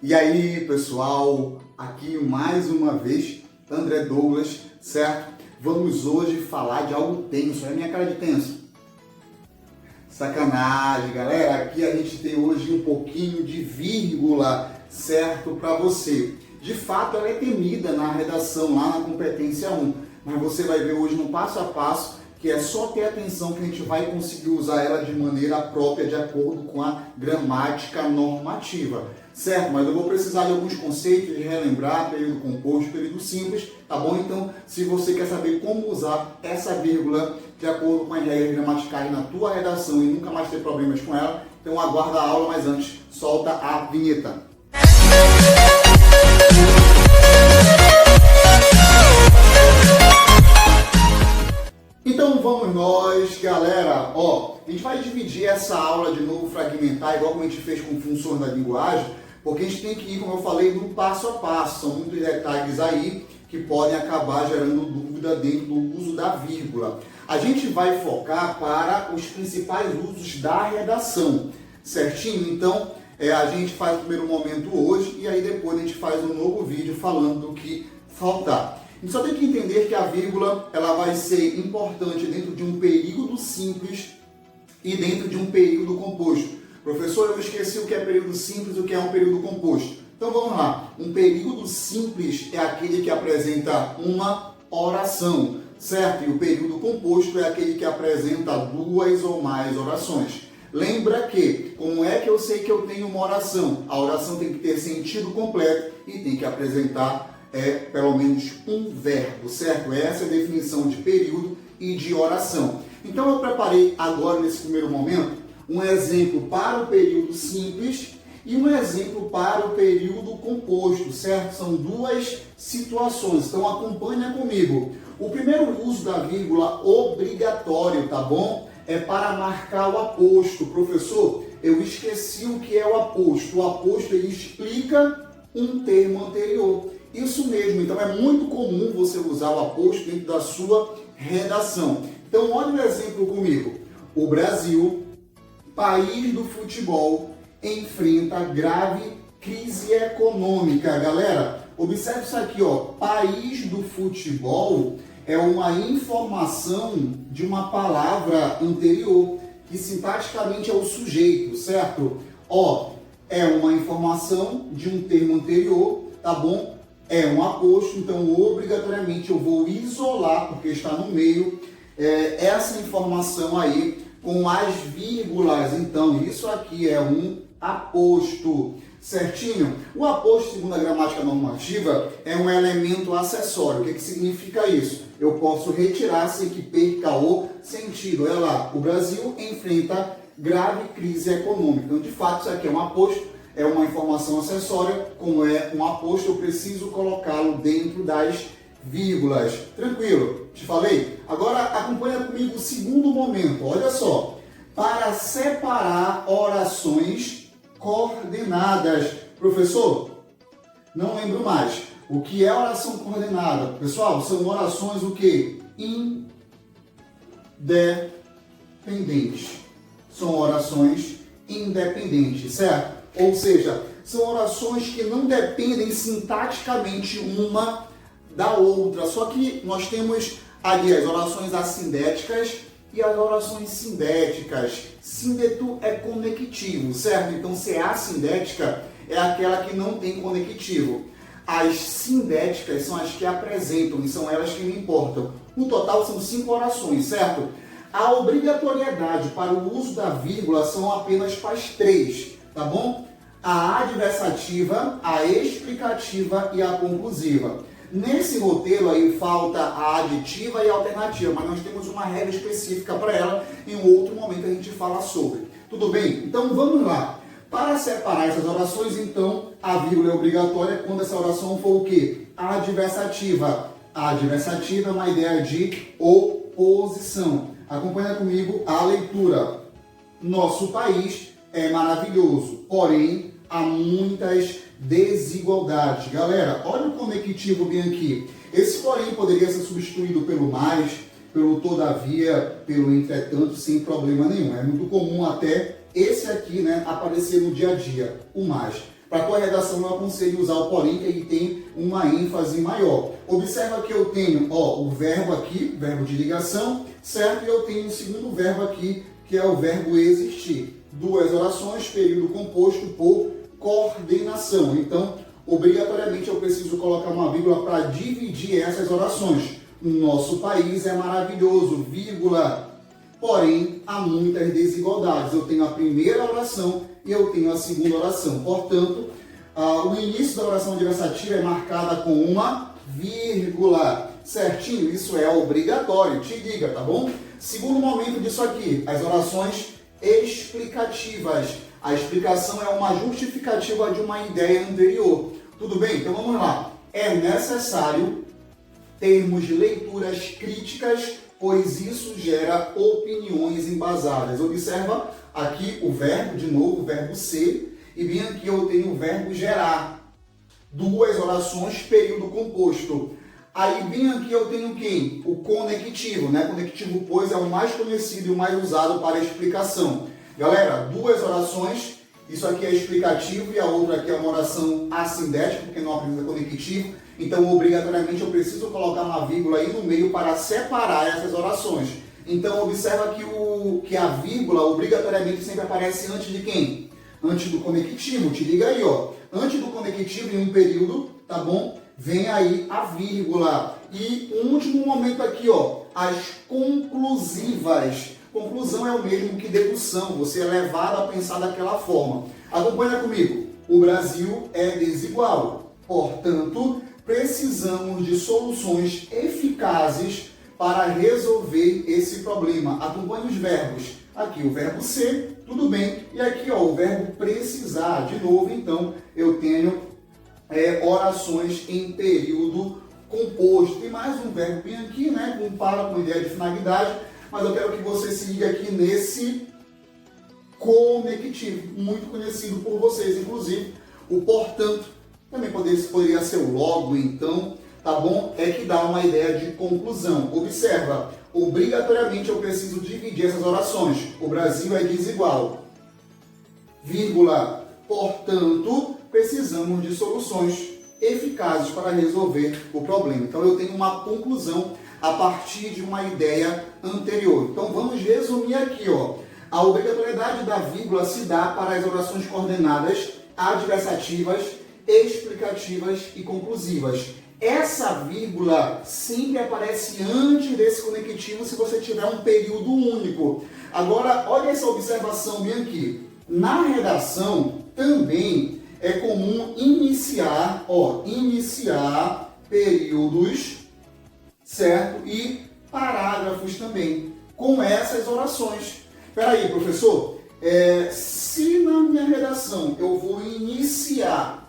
E aí, pessoal, aqui mais uma vez, André Douglas, certo? Vamos hoje falar de algo tenso. Olha a minha cara de tenso. Sacanagem, galera. Aqui a gente tem hoje um pouquinho de vírgula, certo? Para você. De fato, ela é temida na redação, lá na competência 1. Mas você vai ver hoje no passo a passo que é só ter atenção que a gente vai conseguir usar ela de maneira própria, de acordo com a gramática normativa, certo? Mas eu vou precisar de alguns conceitos, de relembrar período composto, período simples, tá bom? Então, se você quer saber como usar essa vírgula de acordo com as regras gramaticais na tua redação e nunca mais ter problemas com ela, então aguarda a aula, mas antes, solta a vinheta. Então vamos nós, galera. A gente vai dividir essa aula de novo, fragmentar, igual como a gente fez com funções da linguagem, porque a gente tem que ir, como eu falei, no passo a passo. São muitos detalhes aí que podem acabar gerando dúvida dentro do uso da vírgula. A gente vai focar para os principais usos da redação, certinho? Então, a gente faz o primeiro momento hoje e aí depois a gente faz um novo vídeo falando do que faltar. A gente só tem que entender que a vírgula ela vai ser importante dentro de um período simples e dentro de um período composto. Professor, eu esqueci o que é período simples e o que é um período composto. Então vamos lá. Um período simples é aquele que apresenta uma oração, certo? E o período composto é aquele que apresenta duas ou mais orações. Lembra que, como é que eu sei que eu tenho uma oração? A oração tem que ter sentido completo e tem que apresentar pelo menos um verbo, certo? Essa é a definição de período e de oração. Então eu preparei agora, nesse primeiro momento, um exemplo para o período simples e um exemplo para o período composto, certo? São duas situações, então acompanha comigo. O primeiro uso da vírgula obrigatório, tá bom? É para marcar o aposto. Professor, eu esqueci o que é o aposto. O aposto ele explica um termo anterior. Isso mesmo, então é muito comum você usar o aposto dentro da sua redação. Então, olha o exemplo comigo. O Brasil, país do futebol, enfrenta grave crise econômica. Galera, observe isso aqui, país do futebol é uma informação de uma palavra anterior, que sintaticamente é o sujeito, certo? É uma informação de um termo anterior, tá bom? É um aposto, então obrigatoriamente eu vou isolar, porque está no meio, essa informação aí com as vírgulas. Então, isso aqui é um aposto, certinho? O aposto, segundo a gramática normativa, é um elemento acessório. O que significa isso? Eu posso retirar sem que perca o sentido. Olha lá, o Brasil enfrenta grave crise econômica. Então, de fato, isso aqui é um aposto. É uma informação acessória, como é um aposto, eu preciso colocá-lo dentro das vírgulas. Tranquilo? Te falei? Agora acompanha comigo o segundo momento. Olha só. Para separar orações coordenadas. Professor, não lembro mais. O que é oração coordenada? Pessoal, são orações o quê? Independentes. São orações independentes, certo? Ou seja, são orações que não dependem sintaticamente uma da outra. Só que nós temos ali as orações assindéticas e as orações sindéticas. Síndeto é conectivo, certo? Então, se é assindética, é aquela que não tem conectivo. As sindéticas são as que apresentam e são elas que me importam. No total, são 5 orações, certo? A obrigatoriedade para o uso da vírgula são apenas para as 3. Tá bom? A adversativa, a explicativa e a conclusiva. Nesse roteiro aí falta a aditiva e a alternativa, mas nós temos uma regra específica para ela. Em um outro momento a gente fala sobre. Tudo bem? Então vamos lá. Para separar essas orações, então, a vírgula é obrigatória quando essa oração for o quê? A adversativa. A adversativa é uma ideia de oposição. Acompanha comigo a leitura. Nosso país é maravilhoso, porém há muitas desigualdades. Galera, olha o conectivo bem aqui. Esse porém poderia ser substituído pelo mais, pelo todavia, pelo entretanto, sem problema nenhum. É muito comum até esse aqui, aparecer no dia a dia, o mais. Para a tua redação, eu aconselho usar o porém, que ele tem uma ênfase maior. Observa que eu tenho o verbo aqui, verbo de ligação, certo? E eu tenho um segundo verbo aqui, que é o verbo existir. Duas orações, período composto por coordenação. Então, obrigatoriamente eu preciso colocar uma vírgula para dividir essas orações. Nosso país é maravilhoso, vírgula. Porém, há muitas desigualdades. Eu tenho a primeira oração e eu tenho a segunda oração. Portanto, o início da oração adversativa é marcada com uma vírgula. Certinho? Isso é obrigatório. Te liga, tá bom? Segundo momento disso aqui, as orações explicativas. A explicação é uma justificativa de uma ideia anterior. Tudo bem? Então vamos lá. É necessário termos leituras críticas, pois isso gera opiniões embasadas. Observa aqui o verbo, de novo, o verbo ser, e bem aqui eu tenho o verbo gerar. Duas orações, período composto. Aí bem aqui eu tenho quem? O conectivo, né? Conectivo, pois, é o mais conhecido e o mais usado para explicação. Galera, duas orações, isso aqui é explicativo e a outra aqui é uma oração assindética, porque não apresenta conectivo. Então, obrigatoriamente, eu preciso colocar uma vírgula aí no meio para separar essas orações. Então, observa que a vírgula, obrigatoriamente, sempre aparece antes de quem? Antes do conectivo. Te liga aí, ó. Antes do conectivo, em um período, tá bom? Vem aí a vírgula. E um último momento aqui, ó. As conclusivas. Conclusão é o mesmo que dedução. Você é levado a pensar daquela forma. Acompanha comigo. O Brasil é desigual. Portanto, precisamos de soluções eficazes para resolver esse problema. Acompanhe os verbos. Aqui o verbo ser, tudo bem. E aqui o verbo precisar. De novo, então, eu tenho orações em período composto. Tem mais um verbo bem aqui, né? Com ideia de finalidade. Mas eu quero que você se ligue aqui nesse conectivo, muito conhecido por vocês, inclusive. O portanto também poderia ser o logo, então, tá bom? É que dá uma ideia de conclusão. Observa, obrigatoriamente eu preciso dividir essas orações. O Brasil é desigual. Vírgula. Portanto, precisamos de soluções eficazes para resolver o problema. Então, eu tenho uma conclusão a partir de uma ideia anterior. Então, vamos resumir aqui, ó. A obrigatoriedade da vírgula se dá para as orações coordenadas adversativas, explicativas e conclusivas. Essa vírgula sempre aparece antes desse conectivo se você tiver um período único. Agora, olha essa observação bem aqui. Na redação, também é comum iniciar períodos, certo? E parágrafos também, com essas orações. Espera aí, professor, se na minha redação eu vou iniciar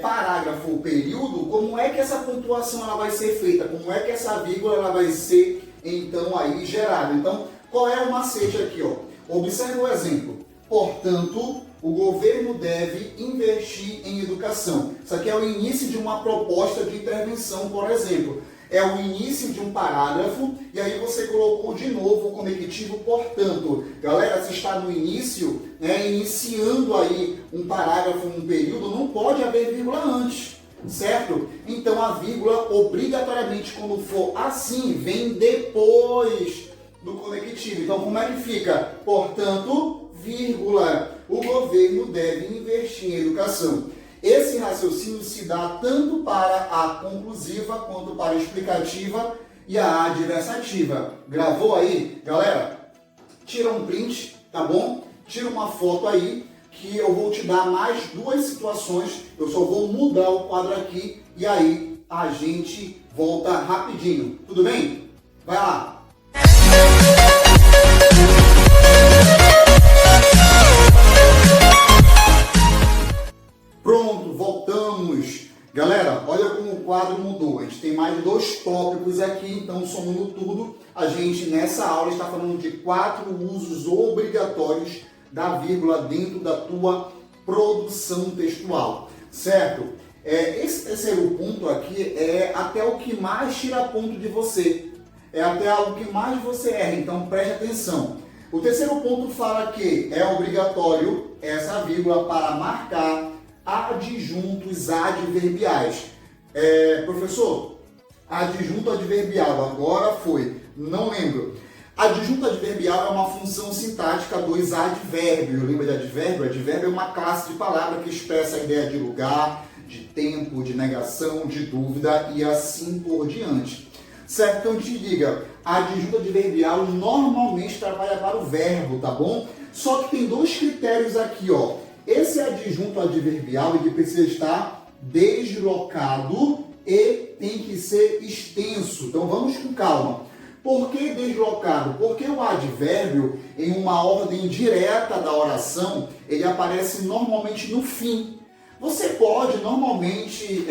parágrafo ou período, como é que essa pontuação ela vai ser feita? Como é que essa vírgula ela vai ser, então, aí gerada? Então, qual é o macete aqui? Ó? Observe o exemplo. Portanto, o governo deve investir em educação. Isso aqui é o início de uma proposta de intervenção, por exemplo. É o início de um parágrafo e aí você colocou de novo o conectivo portanto. Galera, se está no início, iniciando aí um parágrafo, um período, não pode haver vírgula antes, certo? Então a vírgula, obrigatoriamente, quando for assim, vem depois do conectivo. Então como é que fica? Portanto, vírgula, o governo deve investir em educação. Esse raciocínio se dá tanto para a conclusiva quanto para a explicativa e a adversativa. Gravou aí? Galera, tira um print, tá bom? Tira uma foto aí que eu vou te dar mais duas situações. Eu só vou mudar o quadro aqui e aí a gente volta rapidinho. Tudo bem? Vai lá! Pronto, voltamos. Galera, olha como o quadro mudou. A gente tem mais 2 tópicos aqui, então somando tudo, a gente nessa aula está falando de 4 usos obrigatórios da vírgula dentro da tua produção textual, certo? Esse terceiro ponto aqui é até o que mais tira ponto de você. É até algo que mais você erra, então preste atenção. O terceiro ponto fala que é obrigatório essa vírgula para marcar adjuntos adverbiais. Professor, adjunto adverbial, agora foi, não lembro. Adjunto adverbial é uma função sintática dos advérbios. Lembra de advérbio? Advérbio é uma classe de palavra que expressa a ideia de lugar, de tempo, de negação, de dúvida e assim por diante. Certo? Então te diga, adjunto adverbial normalmente trabalha para o verbo, tá bom? Só que tem dois critérios aqui, ó. Esse adjunto adverbial ele precisa estar deslocado e tem que ser extenso. Então vamos com calma. Por que deslocado? Porque o advérbio, em uma ordem direta da oração, ele aparece normalmente no fim. Você pode normalmente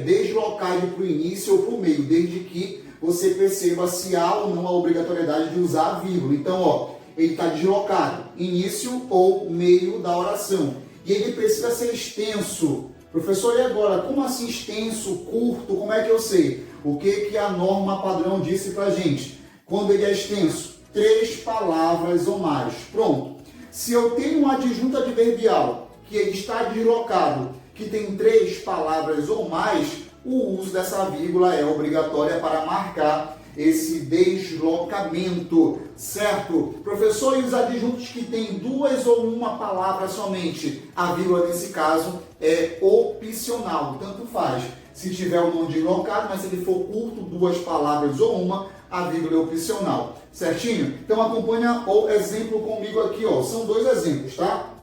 deslocar ele para o início ou para o meio, desde que você perceba se há ou não a obrigatoriedade de usar a vírgula. Então, ó, ele está deslocado, início ou meio da oração. E ele precisa ser extenso. Professor, e agora? Como assim extenso, curto? Como é que eu sei? O que a norma padrão disse para a gente? Quando ele é extenso, 3 palavras ou mais. Pronto. Se eu tenho um adjunto adverbial que ele está deslocado, que tem 3 palavras ou mais, o uso dessa vírgula é obrigatória para marcar esse deslocamento, certo? Professor, e os adjuntos que têm 2 ou 1 palavra somente? A vírgula, nesse caso, é opcional, tanto faz. Se tiver o nome deslocado, mas se ele for curto, 2 palavras ou 1, a vírgula é opcional, certinho? Então acompanha o exemplo comigo aqui, ó. São 2 exemplos, tá?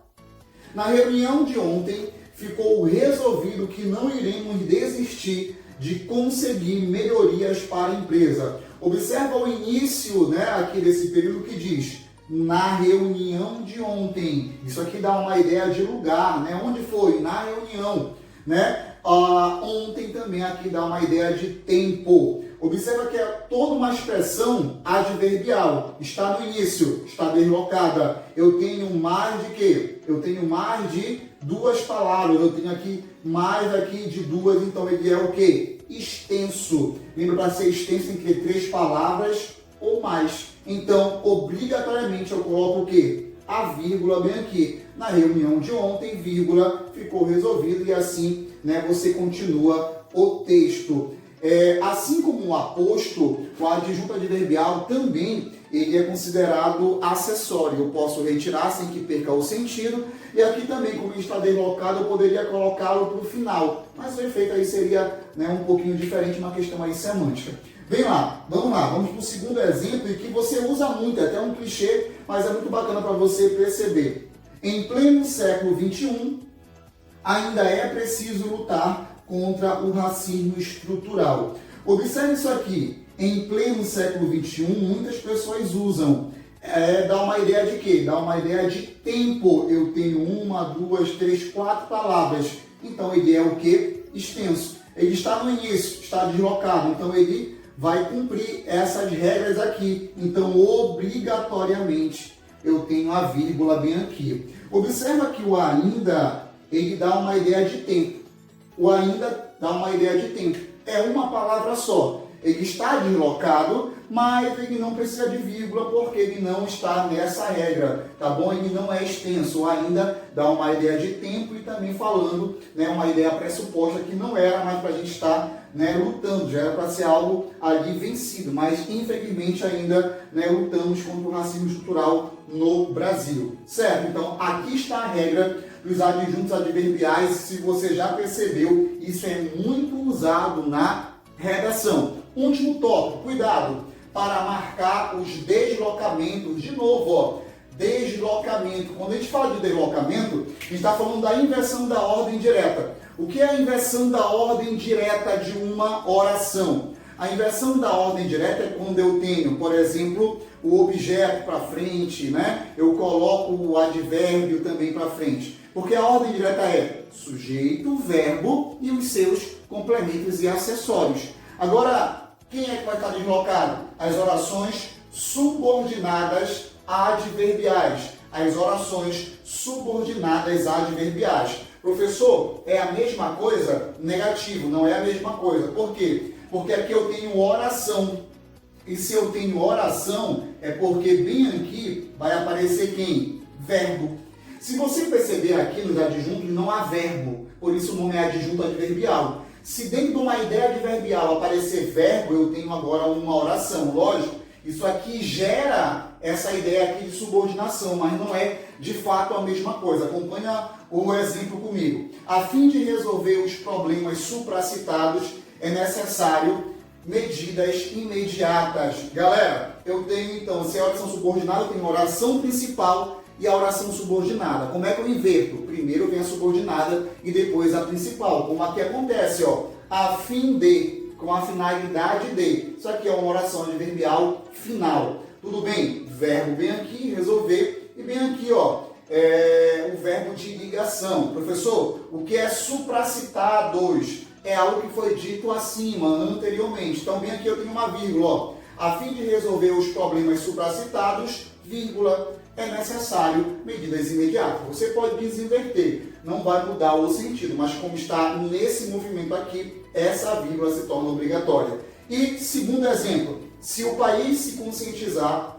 Na reunião de ontem, ficou resolvido que não iremos desistir de conseguir melhorias para a empresa. Observa o início, né, aqui desse período que diz na reunião de ontem. Isso aqui dá uma ideia de lugar, né? Onde foi? Na reunião, né? Ontem também aqui dá uma ideia de tempo. Observa que é toda uma expressão adverbial. Está no início, está deslocada. Eu tenho mais de quê? Eu tenho mais de 2 palavras. Eu tenho aqui mais aqui de 2, então ele é o quê? Extenso. Lembra, para ser extenso tem que ter 3 palavras ou mais. Então, obrigatoriamente eu coloco o quê? A vírgula bem aqui. Na reunião de ontem, vírgula, ficou resolvido e assim, né, você continua o texto. Assim como o aposto, o adjunto adverbial também ele é considerado acessório. Eu posso retirar sem que perca o sentido. E aqui também, como ele está deslocado, eu poderia colocá-lo para o final. Mas o efeito aí seria, né, um pouquinho diferente, uma questão aí semântica. Vem lá, vamos para o segundo exemplo, e que você usa muito, é até um clichê, mas é muito bacana para você perceber. Em pleno século XXI, ainda é preciso lutar contra o racismo estrutural. Observe isso aqui. Em pleno século XXI, muitas pessoas usam. Dá uma ideia de quê? Dá uma ideia de tempo. Eu tenho 1, 2, 3, 4 palavras. Então, ele é o quê? Extenso. Ele está no início, está deslocado. Então, ele vai cumprir essas regras aqui. Então, obrigatoriamente, eu tenho a vírgula bem aqui. Observa que o ainda, ele dá uma ideia de tempo. O ainda dá uma ideia de tempo. É uma palavra só. Ele está deslocado, mas ele não precisa de vírgula porque ele não está nessa regra, tá bom? Ele não é extenso. O ainda dá uma ideia de tempo e também falando, né, uma ideia pressuposta que não era mais para a gente estar, né, lutando, já era para ser algo ali vencido, mas infelizmente ainda, né, lutamos contra o racismo estrutural no Brasil, certo? Então aqui está a regra dos adjuntos adverbiais. Se você já percebeu, isso é muito usado na redação. Último tópico, cuidado, para marcar os deslocamentos. De novo, ó, deslocamento. Quando a gente fala de deslocamento, a gente está falando da inversão da ordem direta. O que é a inversão da ordem direta de uma oração? A inversão da ordem direta é quando eu tenho, por exemplo, o objeto para frente, né? Eu coloco o advérbio também para frente. Porque a ordem direta é sujeito, verbo e os seus complementos e acessórios. Agora, quem é que vai estar deslocado? As orações subordinadas adverbiais. As orações subordinadas adverbiais. Professor, é a mesma coisa? Negativo, não é a mesma coisa. Por quê? Porque aqui eu tenho oração. E se eu tenho oração, é porque bem aqui vai aparecer quem? Verbo. Se você perceber aqui nos adjuntos, não há verbo. por isso o nome é adjunto adverbial. Se dentro de uma ideia adverbial aparecer verbo, eu tenho agora uma oração. Lógico, isso aqui gera essa ideia aqui de subordinação, mas não é de fato a mesma coisa. Acompanha o exemplo comigo. A fim de resolver os problemas supracitados, é necessário medidas imediatas. Galera, eu tenho então, se é a oração subordinada, eu tenho a oração principal e a oração subordinada. Como é que eu inverto? Primeiro vem a subordinada e depois a principal. Como aqui acontece, ó, a fim de, com a finalidade de. Isso aqui é uma oração adverbial final. Tudo bem? Verbo bem aqui, resolver. E bem aqui, ó, o verbo de ligação. Professor, o que é supracitados? É algo que foi dito acima, anteriormente. Então, bem aqui eu tenho uma vírgula, ó. A fim de resolver os problemas supracitados, vírgula, é necessário medidas imediatas. Você pode desinverter, não vai mudar o sentido, mas como está nesse movimento aqui, essa vírgula se torna obrigatória. E, segundo exemplo, se o país se conscientizar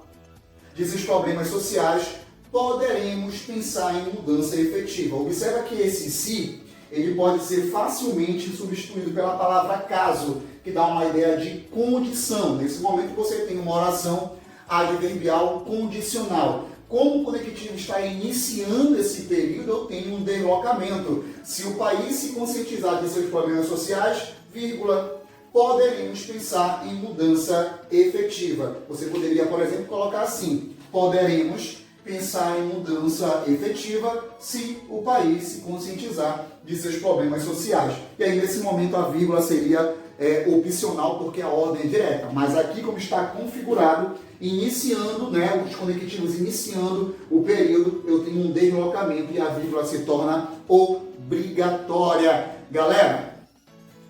de seus problemas sociais, poderemos pensar em mudança efetiva. Observa que esse se, ele pode ser facilmente substituído pela palavra caso, que dá uma ideia de condição. Nesse momento você tem uma oração adverbial condicional. Como o conectivo está iniciando esse período, eu tenho um deslocamento. Se o país se conscientizar de seus problemas sociais, vírgula, poderemos pensar em mudança efetiva. Você poderia, por exemplo, colocar assim: poderemos pensar em mudança efetiva se o país se conscientizar de seus problemas sociais. E aí, nesse momento, a vírgula seria opcional, porque a ordem é direta. Mas aqui, como está configurado, iniciando, né, os conectivos iniciando o período, eu tenho um deslocamento e a vírgula se torna obrigatória. Galera,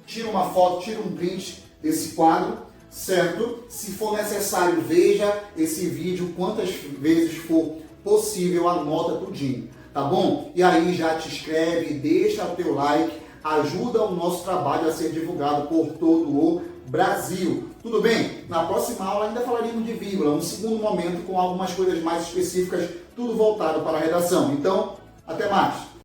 tira uma foto, tira um print desse quadro, certo? Se for necessário, veja esse vídeo quantas vezes for possível, anota tudinho, tá bom? E aí já te inscreve, deixa o teu like, ajuda o nosso trabalho a ser divulgado por todo o Brasil. Tudo bem? Na próxima aula ainda falaremos de vírgula, um segundo momento com algumas coisas mais específicas, tudo voltado para a redação. Então, até mais!